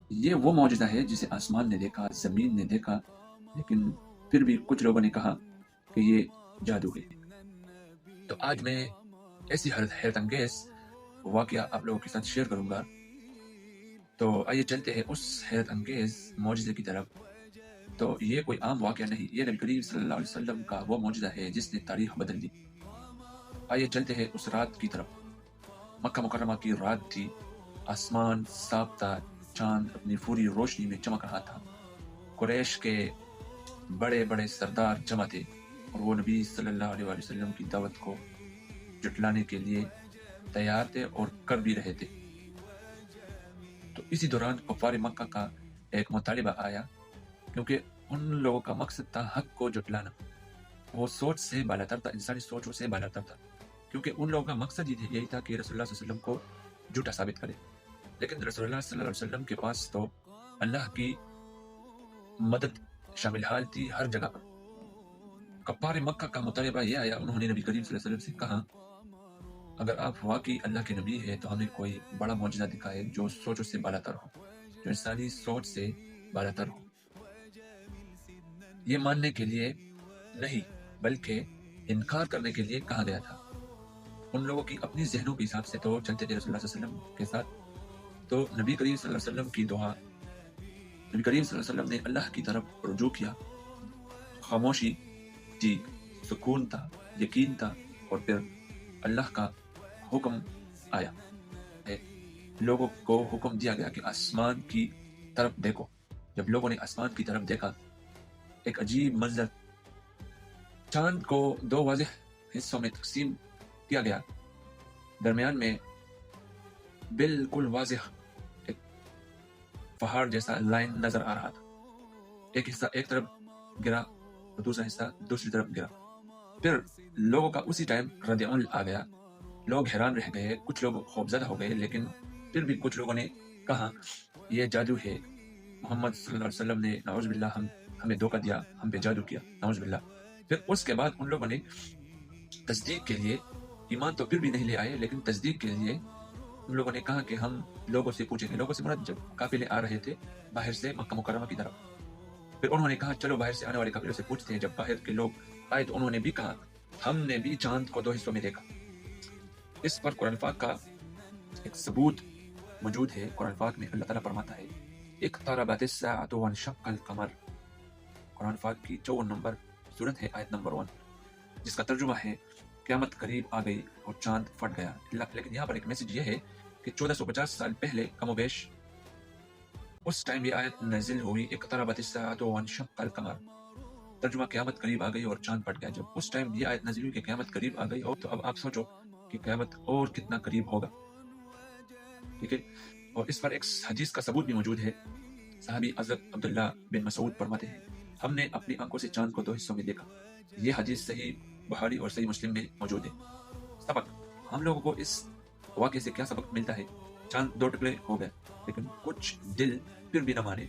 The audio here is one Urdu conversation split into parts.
یہ وہ معجزہ ہے جسے آسمان نے دیکھا، زمین نے دیکھا، لیکن پھر بھی کچھ لوگوں نے کہا کہ یہ جادو ہے۔ تو آج میں ایسی حیرت انگیز واقعہ آپ لوگوں کے ساتھ شیئر کروں گا۔ تو آئیے چلتے ہیں اس حیرت انگیز معجزے کی طرف۔ تو یہ کوئی عام واقعہ نہیں، یہ نبی کریم صلی اللہ علیہ وسلم کا وہ معجزہ ہے جس نے تاریخ بدل دی۔ آئیے چلتے ہیں اس رات کی طرف۔ مکہ مکرمہ کی رات تھی، آسمان صاف تھا، چاند اپنی پوری روشنی میں چمک رہا تھا۔ قریش کے بڑے بڑے سردار جمع تھے اور وہ نبی صلی اللہ علیہ وآلہ وسلم کی دعوت کو جٹلانے کے لیے تیار تھے اور کر بھی رہے تھے۔ تو اسی دوران کفار مکہ کا ایک مطالبہ آیا، کیونکہ ان لوگوں کا مقصد تھا حق کو جٹلانا۔ وہ سوچ سے بالاتر تھا، انسانی سوچوں سے بالاتر تھا، کیونکہ ان لوگوں کا مقصد یہی تھا کہ رسول اللہ صلی اللہ علیہ وسلم کو جھوٹا ثابت کرے۔ لیکن رسول اللہ صلی اللہ علیہ وسلم کے پاس تو اللہ کی مدد شامل حال تھی ہر جگہ پر۔ کفار مکہ کا مطالبہ یہ آیا، انہوں نے نبی کریم صلی اللہ علیہ وسلم سے کہا، اگر آپ واقعی اللہ کے نبی ہیں تو ہمیں کوئی بڑا معجزہ دکھائے جو سوچوں سے بالاتر ہو، جو انسانی سوچ سے بالاتر ہو۔ یہ ماننے کے لیے نہیں بلکہ انکار کرنے کے لیے کہا گیا تھا۔ ان لوگوں کی اپنی ذہنوں کے حساب سے تو چلتے تھے رسول اللہ صلی اللہ علیہ وسلم کے ساتھ۔ تو نبی کریم صلی اللہ علیہ وسلم کی دعا، نبی کریم صلی اللہ علیہ وسلم نے اللہ کی طرف رجوع کیا، خاموشی تھی، سکون تھا، یقین تھا، اور پھر اللہ کا حکم آیا۔ لوگوں کو حکم دیا گیا کہ آسمان کی طرف دیکھو۔ جب لوگوں نے آسمان کی طرف دیکھا، ایک عجیب منظر، چاند کو دو واضح حصوں میں تقسیم کیا گیا، درمیان میں بالکل واضح ایک پہاڑ جیسا لائن نظر آ رہا تھا۔ ایک حصہ ایک طرف گرا اور دوسرا حصہ دوسری طرف گرا۔ پھر لوگوں کا اسی ٹائم رد عمل آ گیا، لوگ حیران رہ گئے، کچھ لوگ خوفزدہ ہو گئے، لیکن پھر بھی کچھ لوگوں نے کہا یہ جادو ہے، محمد صلی اللہ علیہ وسلم نے نعوذ باللہ ہمیں دھوکہ دیا، ہم پہ جادو کیا، نعوذ باللہ۔ پھر اس کے بعد ان لوگوں نے تصدیق کے لیے، ایمان تو پھر بھی نہیں لے آئے، لیکن تصدیق کے لیے ان لوگوں نے کہا کہ ہم لوگوں سے پوچھیں گے۔ لوگوں سے مراد جب قافلے آ رہے تھے باہر سے مکہ مکرمہ کی طرف، پھر انہوں نے کہا چلو باہر سے آنے والے قافلوں سے پوچھتے ہیں۔ جب باہر کے لوگ آئے تو انہوں نے بھی کہا ہم نے بھی چاند کو دو حصوں میں دیکھا۔ اس پر قرآن پاک کا ایک ثبوت موجود ہے۔ قرآن پاک میں اللہ تعالیٰ فرماتا ہے اقتربت الساعة وانشق القمر، قرآن پاک کی 54 نمبر سورت ہے، آیت نمبر 1، جس کا ترجمہ ہے قیامت قریب آ گئی اور چاند پھٹ گیا۔ لیکن یہاں پر ایک میسج یہ ہے کہ 1450 سال پہلے کم و بیش اس ٹائم یہ آیت نازل ہوئی، اقتربت الساعة وانشق القمر، ترجمہ قیامت قریب آ گئی اور چاند پھٹ گیا۔ جب اس ٹائم یہ آیت نازل ہوئی کہ قیامت قریب آ گئی ہو، تو اب آپ سوچو کہ قیامت اور کتنا قریب ہوگا، ٹھیک ہے۔ اور اس پر ایک حدیث کا ثبوت بھی موجود ہے۔ صحابی حضرت عبداللہ بن مسعود فرماتے ہیں ہم نے اپنی آنکھوں سے چاند کو دو حصوں میں دیکھا۔ یہ حدیث صحیح بخاری اور صحیح مسلم میں موجود ہے۔ سبق، ہم لوگوں کو اس واقعے سے کیا سبق ملتا ہے؟ چاند دو ٹکڑے ہو گئے، لیکن کچھ دل پھر بھی نہ مانے۔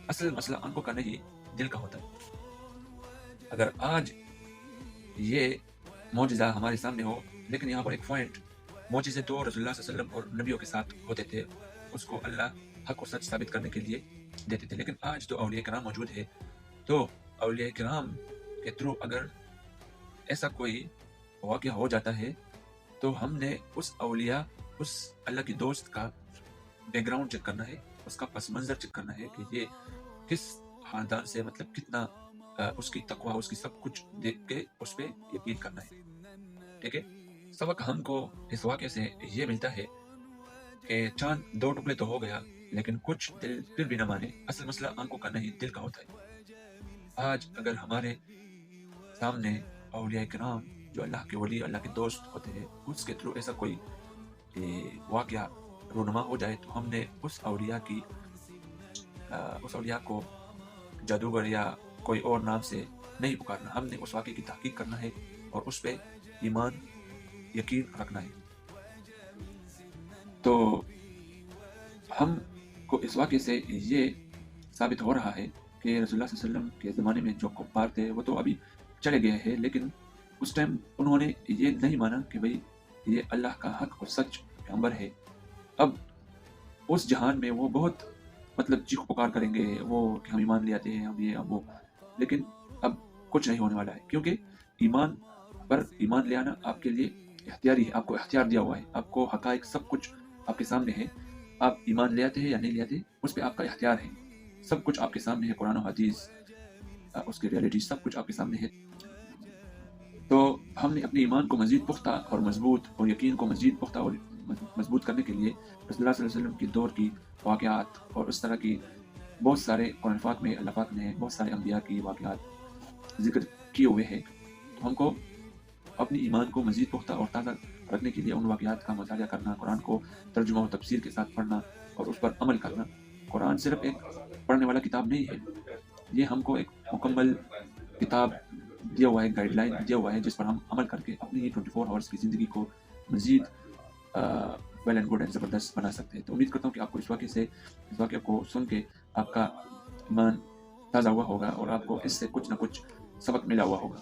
اصل مسئلہ آنکھوں کا نہیں، دل کا ہوتا ہے۔ اگر آج یہ معجزہ ہمارے سامنے ہو، لیکن یہاں پر ایک پوائنٹ، معجزے تو رسول اللہ صلی اللہ علیہ وسلم اور نبیوں کے ساتھ ہوتے تھے، اس کو اللہ حق و سچ ثابت کرنے کے لیے دیتے تھے، لیکن آج تو اولیاء کرام موجود ہے۔ تو اولیاء کرام کے تھرو اگر ایسا کوئی واقعہ ہو جاتا ہے تو ہم نے اس اولیاء، اس اللہ کی دوست کا بیک گراؤنڈ چیک کرنا ہے، اس کا پس منظر چیک کرنا ہے کہ یہ کس خاندان سے، مطلب کتنا اس کی تقوی، اس کی سب کچھ دیکھ کے اس پہ یقین کرنا ہے، ٹھیک ہے۔ سبق ہم کو اس واقعے سے یہ ملتا ہے کہ چاند دو ٹکڑے تو ہو گیا، لیکن کچھ دل پھر بھی نہ مانے۔ اصل مسئلہ آنکھوں کا نہیں، دل کا ہوتا ہے۔ آج اگر ہمارے سامنے اولیاء کرام جو اللہ کے ولی، اللہ کے دوست ہوتے ہیں، اس کے تھرو ایسا کوئی واقعہ رونما ہو جائے تو ہم نے اس اولیاء کو جادوگر یا کوئی اور نام سے نہیں پکارنا، ہم نے اس واقعے کی تحقیق کرنا ہے اور اس پہ ایمان، یقین رکھنا ہے۔ تو ہم کو اس واقعے سے یہ ثابت ہو رہا ہے کہ رسول اللہ صلی اللہ علیہ وسلم کے زمانے میں جو کفار تھے وہ تو ابھی چلے گئے ہیں، لیکن اس ٹائم انہوں نے یہ نہیں مانا کہ بھئی یہ اللہ کا حق اور سچ پیغمبر ہے۔ اب اس جہان میں وہ بہت مطلب چیخ پکار کریں گے وہ کہ ہم ایمان لے آتے ہیں، ہم یہ ہم وہ، لیکن اب کچھ نہیں ہونے والا ہے، کیونکہ ایمان پر ایمان لے آنا آپ کے لیے اختیاری ہے، آپ کو اختیار دیا ہوا ہے، آپ کو حقائق سب کچھ آپ کے سامنے ہے، آپ ایمان لے آتے ہیں یا نہیں لے آتے اس پہ آپ کا اختیار ہے، سب کچھ آپ کے سامنے ہے، قرآن و حدیث اس کی ریئلٹی سب کچھ آپ کے سامنے ہے۔ تو ہم نے اپنے ایمان کو مزید پختہ اور مضبوط اور یقین کو مزید پختہ اور مضبوط کرنے کے لیے رسول اللہ صلی اللہ علیہ وسلم کے دور کی واقعات اور اس طرح کی بہت سارے قرآن پاک میں اللہ پاک نے بہت سارے انبیاء کی واقعات ذکر کیے ہوئے ہیں، تو ہم کو اپنی ایمان کو مزید پختہ اور تازہ رکھنے کے لیے ان واقعات کا مطالعہ کرنا، قرآن کو ترجمہ و تفسیر کے ساتھ پڑھنا اور اس پر عمل کرنا۔ قرآن صرف ایک پڑھنے والا کتاب نہیں ہے، یہ ہم کو ایک مکمل کتاب دیا ہوا ہے، گائیڈ لائن دیا ہوا ہے جس پر ہم عمل کر کے اپنی 24 آورس کی زندگی کو مزید ویل اینڈ گڈ اینڈ زبردست بنا سکتے ہیں۔ تو امید کرتا ہوں کہ آپ کو اس واقعے کو سن کے آپ کا ایمان تازہ ہوا ہوگا اور آپ کو اس سے کچھ نہ کچھ سبق ملا ہوا ہوگا۔